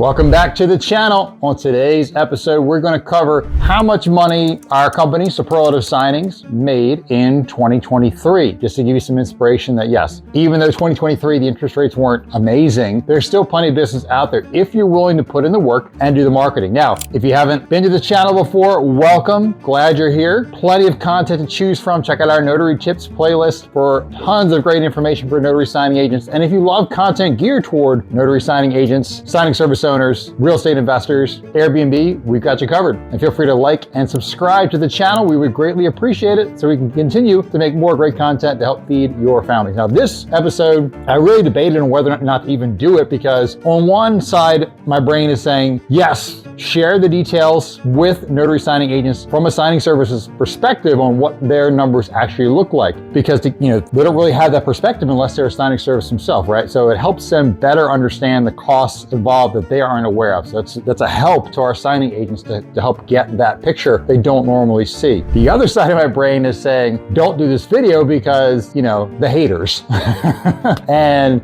Welcome back to the channel. On today's episode, we're going to cover how much money our company, Superlative Signings, made in 2023. Just to give you some inspiration that yes, even though 2023, the interest rates weren't amazing, there's still plenty of business out there if you're willing to put in the work and do the marketing. Now, if you haven't been to the channel before, welcome. Glad you're here. Plenty of content to choose from. Check out our Notary Tips playlist for tons of great information for notary signing agents. And if you love content geared toward notary signing agents, signing service owners, real estate investors, Airbnb, we've got you covered. And feel free to like and subscribe to the channel. We would greatly appreciate it so we can continue to make more great content to help feed your families. Now, this episode, I really debated on whether or not to even do it because on one side, my brain is saying, yes, share the details with notary signing agents from a signing services perspective on what their numbers actually look like. Because they don't really have that perspective unless they're a signing service themselves, right? So it helps them better understand the costs involved that they aren't aware of. So that's a help to our signing agents to help get that picture they don't normally see. The other side of my brain is saying, don't do this video because, the haters. And,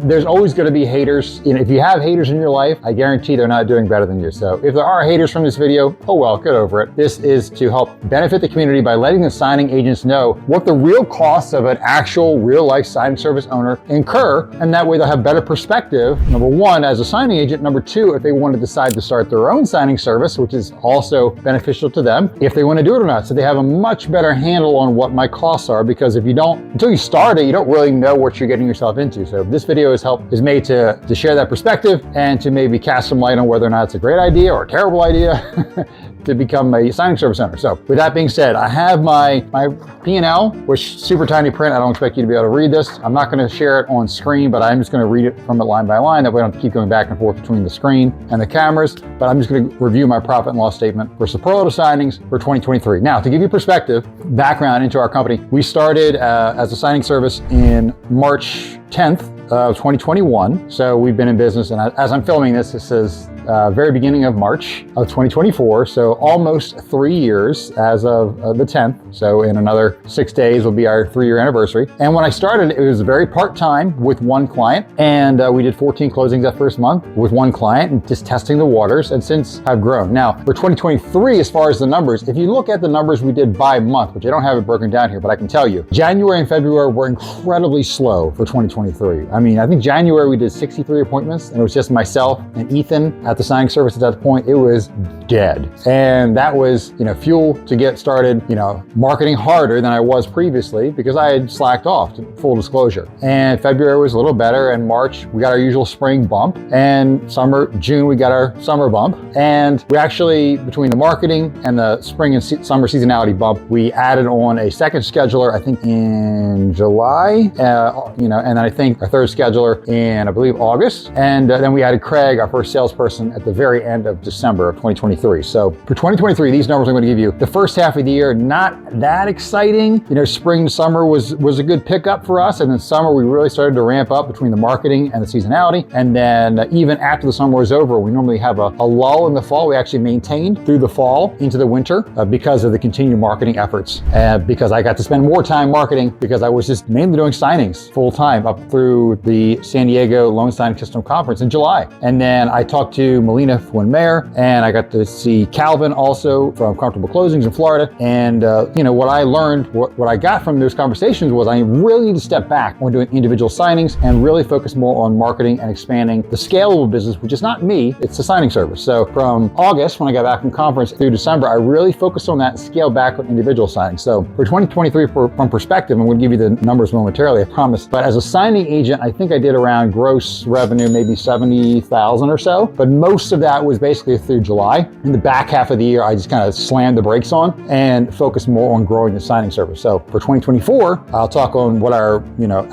there's always going to be haters. If you have haters in your life, I guarantee they're not doing better than you. So if there are haters from this video, oh well, get over it. This is to help benefit the community by letting the signing agents know what the real costs of an actual real life signing service owner incur. And that way they'll have better perspective, number one, as a signing agent. Number two, if they want to decide to start their own signing service, which is also beneficial to them, if they want to do it or not. So they have a much better handle on what my costs are, because if you don't, until you start it, you don't really know what you're getting yourself into. So this video is made to share that perspective and to maybe cast some light on whether or not it's a great idea or a terrible idea to become a signing service owner. So with that being said, I have my P&L, which super tiny print. I don't expect you to be able to read this. I'm not going to share it on screen, but I'm just going to read it from it line by line. That way I don't have to keep going back and forth between the screen and the cameras. But I'm just going to review my profit and loss statement for Superlative Signings for 2023. Now, to give you perspective, background into our company, we started as a signing service in March 10th of 2021. So we've been in business, and as I'm filming this, this is very beginning of March of 2024. So almost 3 years as of the 10th. So in another 6 days will be our 3-year anniversary. And when I started, it was very part-time with one client. And we did 14 closings that first month with one client and just testing the waters, and since have grown. Now for 2023, as far as the numbers, if you look at the numbers we did by month, which I don't have it broken down here, but I can tell you, January and February were incredibly slow for 2023. I mean, I think January we did 63 appointments, and it was just myself and Ethan at the signing service at that point. It was dead. And that was, fuel to get started, marketing harder than I was previously because I had slacked off, full disclosure. And February was a little better, and March we got our usual spring bump, and June we got our summer bump. And we actually, between the marketing and the spring and summer seasonality bump, we added on a second scheduler, I think in July, and then I think our third scheduler in, I believe, August. And then we added Craig, our first salesperson, at the very end of December of 2023. So for 2023, these numbers I'm going to give you, the first half of the year, not that exciting. Spring to summer was a good pickup for us. And then summer, we really started to ramp up between the marketing and the seasonality. And then even after the summer was over, we normally have a lull in the fall. We actually maintained through the fall into the winter because of the continued marketing efforts. Because I got to spend more time marketing because I was just mainly doing signings full time up through the San Diego Loan Signing System Conference in July. And then I talked to Melina Fuenmayer, and I got to see Calvin also from Comfortable Closings in Florida. And what I learned, what I got from those conversations was I really need to step back when doing individual signings and really focus more on marketing and expanding the scalable business, which is not me, it's the signing service. So from August, when I got back from conference, through December, I really focused on that and scaled back on individual signings. So for 2023, from perspective, I'm going to give you the numbers momentarily, I promise. But as a signing agent, I think I did around gross revenue, maybe 70,000 or so. But most of that was basically through July. In the back half of the year, I just kind of slammed the brakes on and focused more on growing the signing service. So for 2024, I'll talk on what our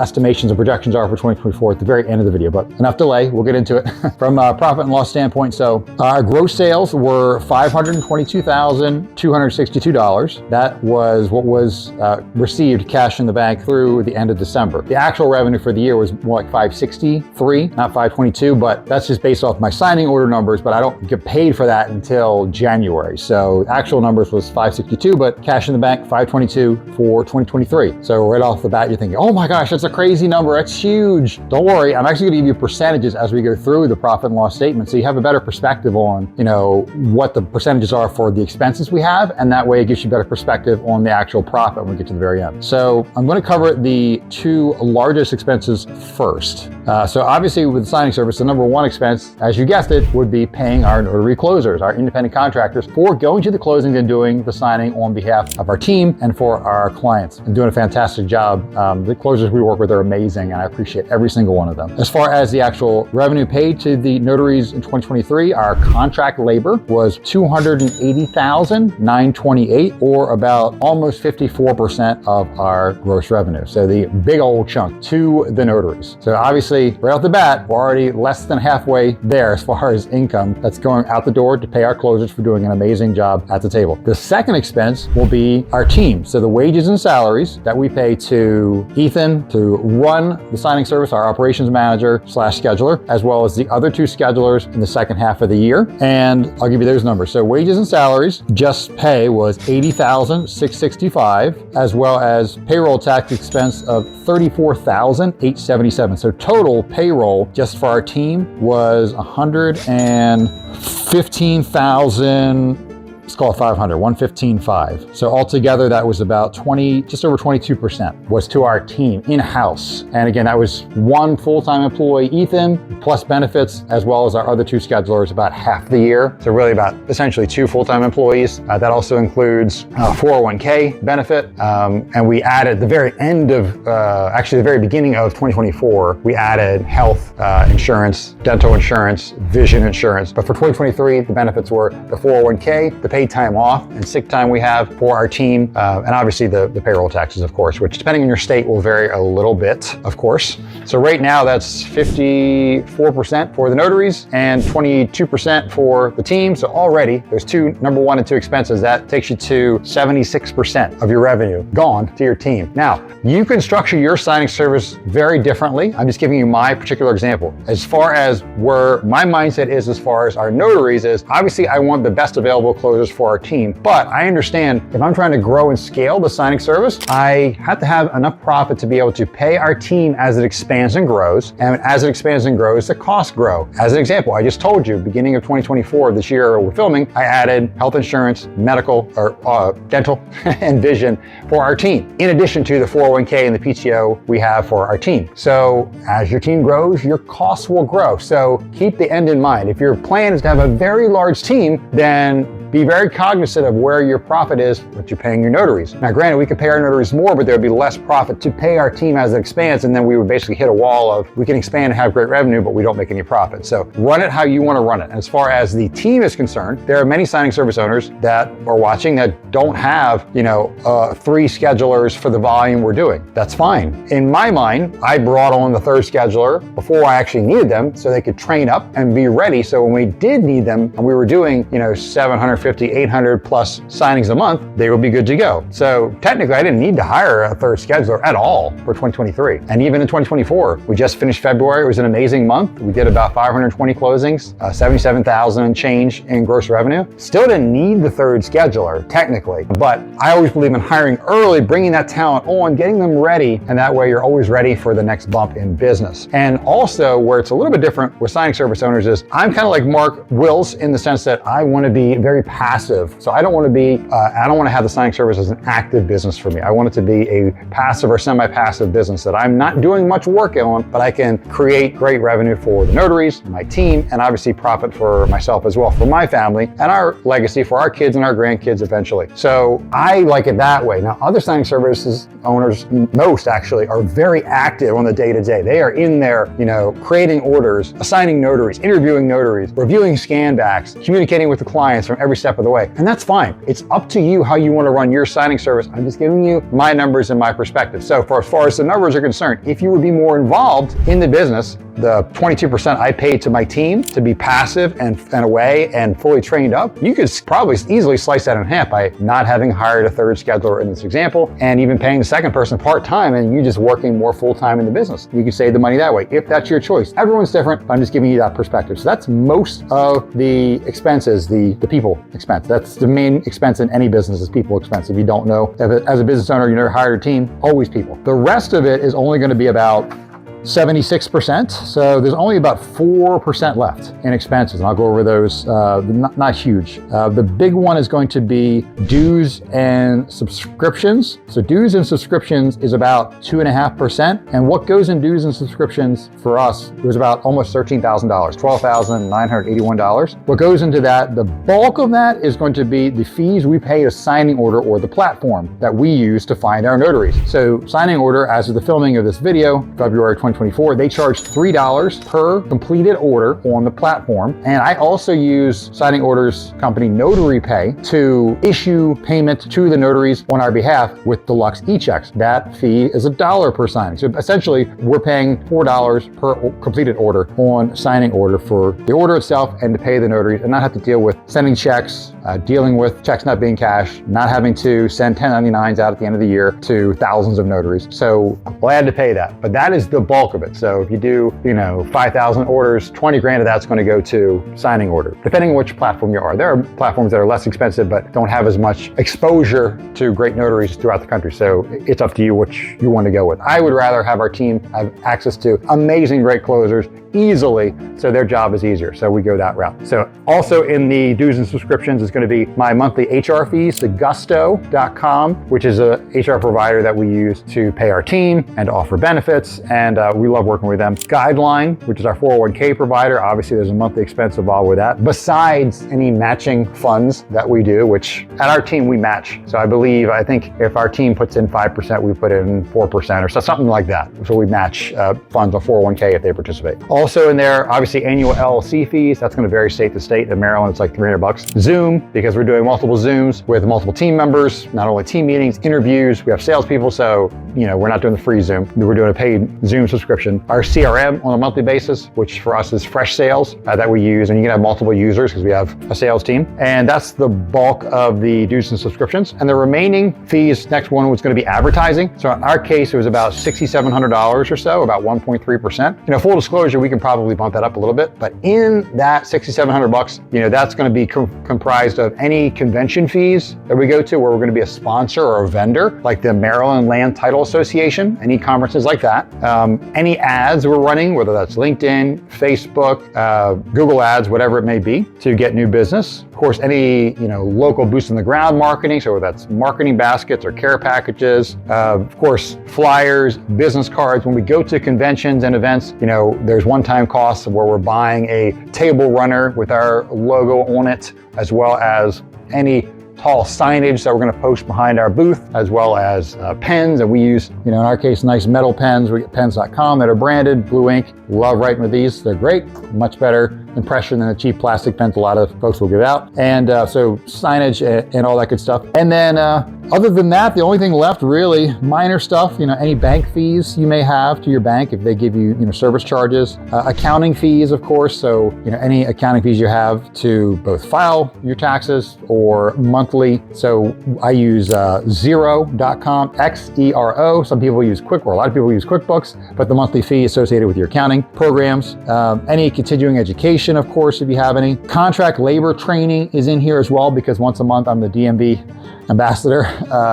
estimations and projections are for 2024 at the very end of the video. But enough delay, we'll get into it. From a profit and loss standpoint, so our gross sales were $522,262. That was what was received cash in the bank through the end of December. The actual revenue for the year was more like 563, not 522, but that's just based off my signing order numbers, but I don't get paid for that until January. So actual numbers was 562, but cash in the bank, 522 for 2023. So right off the bat, you're thinking, oh my gosh, that's a crazy number. That's huge. Don't worry. I'm actually going to give you percentages as we go through the profit and loss statement, so you have a better perspective on, what the percentages are for the expenses we have, and that way it gives you better perspective on the actual profit when we get to the very end. So I'm going to cover the two largest expenses first. So obviously with the signing service, the number one expense, as you guessed it, would be paying our notary closers, our independent contractors, for going to the closings and doing the signing on behalf of our team and for our clients, and doing a fantastic job. The closers we work with are amazing, and I appreciate every single one of them. As far as the actual revenue paid to the notaries in 2023, our contract labor was $280,928, or about almost 54% of our gross revenue. So the big old chunk to the notaries. So obviously, right off the bat, we're already less than halfway there as far as income that's going out the door to pay our closers for doing an amazing job at the table. The second expense will be our team. So the wages and salaries that we pay to Ethan to run the signing service, our operations manager / scheduler, as well as the other two schedulers in the second half of the year. And I'll give you those numbers. So wages and salaries, just pay was $80,665, as well as payroll tax expense of $34,877. So total payroll just for our team was $115,000. Let's call it 500, 115.5. So altogether, that was about just over 22% was to our team in-house. And again, that was one full-time employee, Ethan, plus benefits, as well as our other two schedulers about half the year. So really about essentially two full-time employees. That also includes 401k benefit. And we added the very end of, actually the very beginning of 2024, we added health insurance, dental insurance, vision insurance. But for 2023, the benefits were the 401k, the paid time off and sick time we have for our team, and obviously the payroll taxes, of course, which depending on your state will vary a little bit, of course. So right now that's 54% for the notaries and 22% for the team. So already those two number one and two expenses, that takes you to 76% of your revenue gone to your team. Now, you can structure your signing service very differently. I'm just giving you my particular example. As far as where my mindset is as far as our notaries is, obviously I want the best available closers for our team, but I understand if I'm trying to grow and scale the signing service, I have to have enough profit to be able to pay our team as it expands and grows. And as it expands and grows, the costs grow. As an example, I just told you, beginning of 2024, this year we're filming, I added health insurance, medical, or dental, and vision for our team, in addition to the 401k and the PTO we have for our team. So as your team grows, your costs will grow. So keep the end in mind. If your plan is to have a very large team, then be very cognizant of where your profit is, what you're paying your notaries. Now, granted, we could pay our notaries more, but there would be less profit to pay our team as it expands, and then we would basically hit a wall of, we can expand and have great revenue, but we don't make any profit. So run it how you want to run it. And as far as the team is concerned, there are many signing service owners that are watching that don't have, 3 schedulers for the volume we're doing. That's fine. In my mind, I brought on the third scheduler before I actually needed them so they could train up and be ready. So when we did need them and we were doing, 750, 800 plus signings a month, they will be good to go. So technically, I didn't need to hire a third scheduler at all for 2023. And even in 2024, we just finished February. It was an amazing month. We did about 520 closings, 77,000 and change in gross revenue. Still didn't need the third scheduler, technically, but I always believe in hiring early, bringing that talent on, getting them ready, and that way you're always ready for the next bump in business. And also, where it's a little bit different with signing service owners is, I'm kind of like Mark Wills in the sense that I want to be very passive. So I don't want to have the signing service as an active business for me. I want it to be a passive or semi-passive business that I'm not doing much work on, but I can create great revenue for the notaries, my team, and obviously profit for myself as well, for my family, and our legacy for our kids and our grandkids eventually. So I like it that way. Now, other signing services owners, most actually, are very active on the day-to-day. They are in there, creating orders, assigning notaries, interviewing notaries, reviewing scan backs, communicating with the clients from every step of the way. And that's fine. It's up to you how you want to run your signing service. I'm just giving you my numbers and my perspective. So for as far as the numbers are concerned, if you would be more involved in the business, the 22% I pay to my team to be passive and away and fully trained up, you could probably easily slice that in half by not having hired a third scheduler in this example, and even paying the second person part-time and you just working more full-time in the business. You can save the money that way, if that's your choice. Everyone's different, but I'm just giving you that perspective. So that's most of the expenses, the people expense. That's the main expense in any business is people expense. If you don't know, as a business owner, you never hired a team, always people. The rest of it is only going to be about 76%. So there's only about 4% left in expenses. And I'll go over those, not huge. The big one is going to be dues and subscriptions. So dues and subscriptions is about 2.5%. And what goes in dues and subscriptions for us was about almost $13,000, $12,981. What goes into that, the bulk of that is going to be the fees we pay to Signing Order or the platform that we use to find our notaries. So Signing Order, as of the filming of this video, February 2024, they charge $3 per completed order on the platform. And I also use Signing Order's company Notary Pay to issue payment to the notaries on our behalf with deluxe e-checks. That fee is $1 per signing. So essentially, we're paying $4 per completed order on Signing Order for the order itself and to pay the notaries and not have to deal with sending checks, dealing with checks not being cashed, not having to send 1099s out at the end of the year to thousands of notaries. So glad to pay that. But that is the bulk of it. So if you do, 5,000 orders, 20 grand of that's going to go to Signing Order, depending on which platform you are. There are platforms that are less expensive, but don't have as much exposure to great notaries throughout the country. So it's up to you which you want to go with. I would rather have our team have access to amazing, great closers easily, so their job is easier. So we go that route. So also in the dues and subscriptions is going to be my monthly HR fees to gusto.com, which is a HR provider that we use to pay our team and to offer benefits. And we love working with them. Guideline, which is our 401k provider. Obviously there's a monthly expense involved with that. Besides any matching funds that we do, which at our team we match. So I think if our team puts in 5%, we put in 4% or something like that. So we match funds on 401k if they participate. Also in there, obviously annual LLC fees. That's going to vary state to state. In Maryland, it's like $300. Zoom, because we're doing multiple Zooms with multiple team members, not only team meetings, interviews, we have salespeople. So, we're not doing the free Zoom. We're doing a paid Zoom subscription. Our CRM on a monthly basis, which for us is Fresh Sales that we use. And you can have multiple users because we have a sales team. And that's the bulk of the dues and subscriptions. And the remaining fees, next one was going to be advertising. So in our case, it was about $6,700 or so, about 1.3%. Full disclosure, we can probably bump that up a little bit, but in that $6,700, that's going to be comprised of any convention fees that we go to where we're going to be a sponsor or a vendor, like the Maryland Land Title Association, any conferences like that. Any ads we're running, whether that's LinkedIn, Facebook, Google ads, whatever it may be, to get new business. Of course, any local boots on the ground marketing, so whether that's marketing baskets or care packages, of course, flyers, business cards. When we go to conventions and events, there's one-time costs where we're buying a table runner with our logo on it, as well as any tall signage that we're going to post behind our booth, as well as pens. And we use, in our case, nice metal pens. We get pens.com that are branded, blue ink. Love writing with these. They're great. Much better impression than the cheap plastic pens a lot of folks will give out. And so signage and all that good stuff. And then other than that, the only thing left really minor stuff, any bank fees you may have to your bank if they give you, service charges, accounting fees, of course. So, any accounting fees you have to both file your taxes or monthly. So I use Xero.com, Xero. Some people use a lot of people use QuickBooks, but the monthly fee associated with your accounting programs, any continuing education, of course, if you have any. Contract labor training is in here as well, because once a month I'm the DMV ambassador,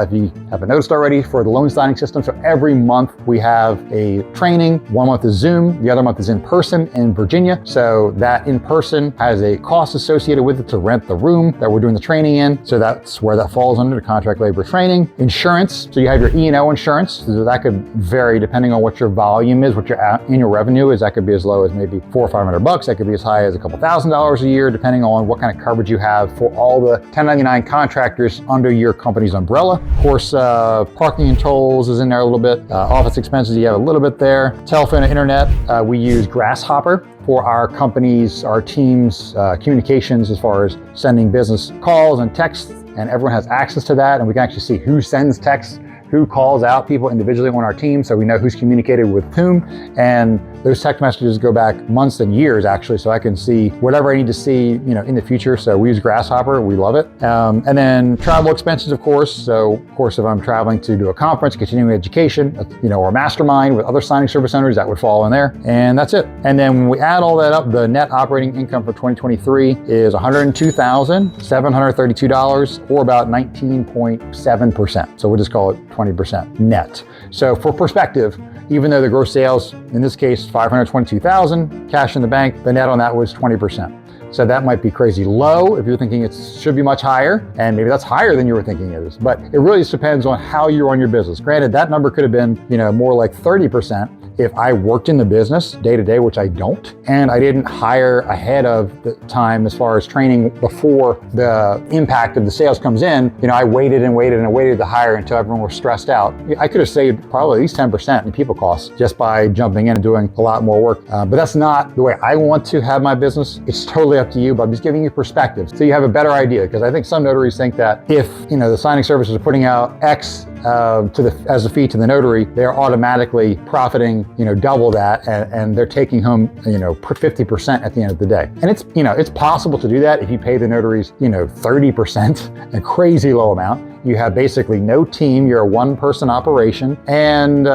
if you haven't noticed already, for the loan signing system. So every month we have a training. 1 month is Zoom, the other month is in person in Virginia. So that in person has a cost associated with it to rent the room that we're doing the training in. So that's where that falls under the contract labor training. Insurance, so you have your E&O insurance. So that could vary depending on what your volume is, what your annual revenue is. That could be as low as maybe $400 or $500. That could be as high as a couple $1,000 a year, depending on what kind of coverage you have for all the 1099 contractors under your company's umbrella. Of course, parking and tolls is in there a little bit. Office expenses, you have a little bit there. Telephone and internet, we use Grasshopper for our company's, our team's communications as far as sending business calls and texts, and everyone has access to that, and we can actually see who sends texts who calls out people individually on our team, so we know who's communicated with whom. And those text messages go back months and years, actually, so I can see whatever I need to see, in the future. So we use Grasshopper, we love it. And then travel expenses, of course. So, of course, if I'm traveling to do a conference, continuing education, or a mastermind with other signing service owners, that would fall in there. And that's it. And then when we add all that up, the net operating income for 2023 is $102,732, or about 19.7%. So we'll just call it 20% net. So for perspective, even though the gross sales, in this case, $522,000, cash in the bank, the net on that was 20%. So that might be crazy low if you're thinking it should be much higher, and maybe that's higher than you were thinking it is. But it really just depends on how you run your business. Granted, that number could have been, more like 30%. If I worked in the business day to day, which I don't, and I didn't hire ahead of the time as far as training before the impact of the sales comes in, I waited and waited and waited to hire until everyone was stressed out. I could have saved probably at least 10% in people costs just by jumping in and doing a lot more work. But that's not the way I want to have my business. It's totally up to you, but I'm just giving you perspective so you have a better idea, because I think some notaries think that if the signing services are putting out X as a fee to the notary, they're automatically profiting, double that, and they're taking home, 50% at the end of the day. And it's possible to do that if you pay the notaries, 30%, a crazy low amount. You have basically no team. You're a one-person operation, and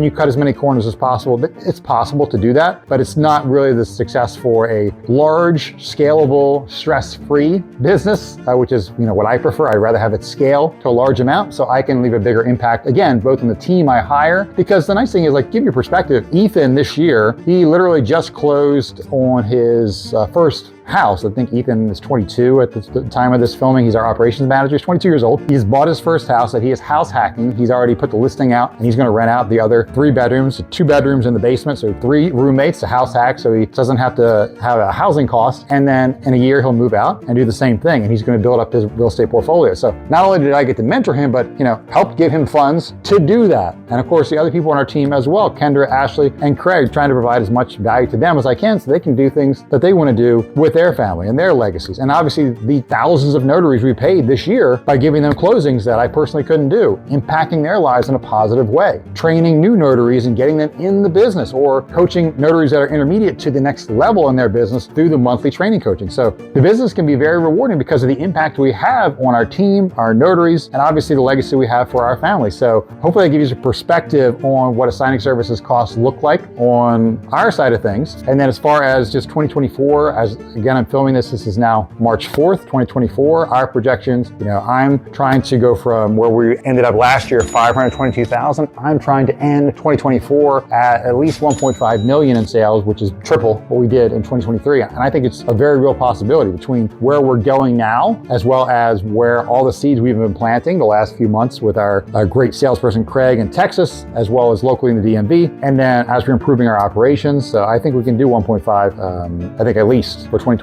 you cut as many corners as possible. It's possible to do that, but it's not really the success for a large, scalable, stress-free business, which is what I prefer. I'd rather have it scale to a large amount so I can leave a bigger impact, again, both in the team I hire. Because the nice thing is, give you perspective, Ethan this year, he literally just closed on his first house. I think Ethan is 22 at the time of this filming. He's our operations manager. He's 22 years old. He's bought his first house that he is house hacking. He's already put the listing out, and he's going to rent out the other 3 bedrooms, 2 bedrooms in the basement, so 3 roommates, a house hack, so he doesn't have to have a housing cost. And then in a year, he'll move out and do the same thing, and he's going to build up his real estate portfolio. So not only did I get to mentor him, but help give him funds to do that. And of course, the other people on our team as well, Kendra, Ashley, and Craig, trying to provide as much value to them as I can so they can do things that they want to do with their family and their legacies. And obviously the thousands of notaries we paid this year by giving them closings that I personally couldn't do, impacting their lives in a positive way, training new notaries and getting them in the business, or coaching notaries that are intermediate to the next level in their business through the monthly training coaching. So the business can be very rewarding because of the impact we have on our team, our notaries, and obviously the legacy we have for our family. So hopefully that gives you a perspective on what a signing services costs look like on our side of things. And then as far as just 2024, as again, I'm filming this is now March 4th, 2024. Our projections, I'm trying to go from where we ended up last year, 522,000. I'm trying to end 2024 at least 1.5 million in sales, which is triple what we did in 2023. And I think it's a very real possibility between where we're going now, as well as where all the seeds we've been planting the last few months with our great salesperson, Craig, in Texas, as well as locally in the DMV. And then as we're improving our operations, so I think we can do 1.5, I think at least for 2024.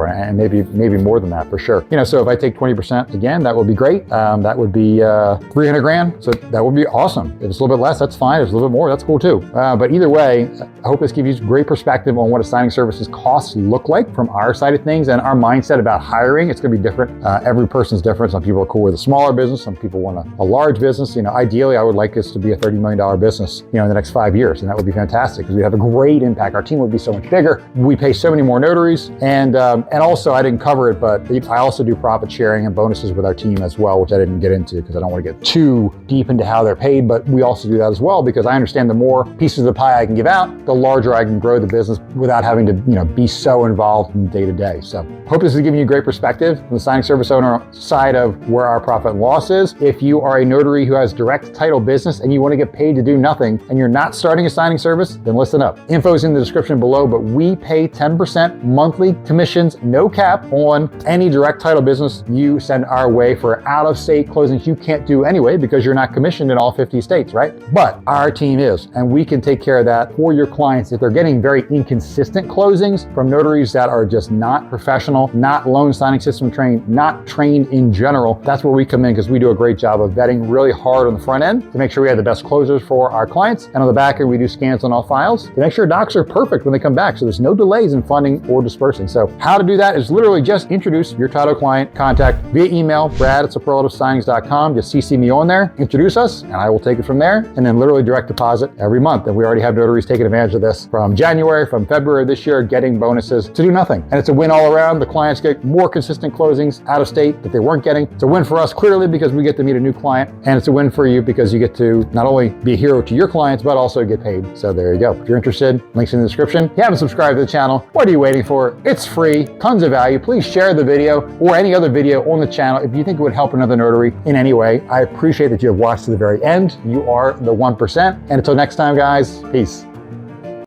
And maybe more than that for sure. So if I take 20% again, that would be great. That would be 300 grand. So that would be awesome. If it's a little bit less, that's fine. If it's a little bit more, that's cool too. But either way, I hope this gives you great perspective on what a signing services costs look like from our side of things and our mindset about hiring. It's going to be different. Every person's different. Some people are cool with a smaller business. Some people want a large business. Ideally, I would like this to be a $30 million business, in the next 5 years. And that would be fantastic because we have a great impact. Our team would be so much bigger. We pay so many more notaries. And also, I didn't cover it, but I also do profit sharing and bonuses with our team as well, which I didn't get into because I don't want to get too deep into how they're paid, but we also do that as well because I understand the more pieces of the pie I can give out, the larger I can grow the business without having to, be so involved in day to day. So hope this is giving you great perspective from the signing service owner side of where our profit and loss is. If you are a notary who has direct title business and you want to get paid to do nothing and you're not starting a signing service, then listen up. Info is in the description below, but we pay 10% monthly commissions, no cap, on any direct title business you send our way for out-of-state closings you can't do anyway because you're not commissioned in all 50 states, right? But our team is, and we can take care of that for your clients if they're getting very inconsistent closings from notaries that are just not professional, not loan signing system trained, not trained in general. That's where we come in because we do a great job of vetting really hard on the front end to make sure we have the best closers for our clients. And on the back end, we do scans on all files to make sure docs are perfect when they come back. So there's no delays in funding or dispersing. So how to do that is literally just introduce your title client contact via email, brad@superlativesignings.com. Just CC me on there, introduce us, and I will take it from there, and then literally direct deposit every month. And we already have notaries taking advantage of this from January, from February this year, getting bonuses to do nothing. And it's a win all around. The clients get more consistent closings out of state that they weren't getting. It's a win for us clearly because we get to meet a new client, and it's a win for you because you get to not only be a hero to your clients, but also get paid. So there you go. If you're interested, links in the description. If you haven't subscribed to the channel, what are you waiting for? It's free, tons of value. Please share the video or any other video on the channel if you think it would help another notary in any way. I appreciate that you have watched to the very end. You are the 1%. And until next time, guys, peace.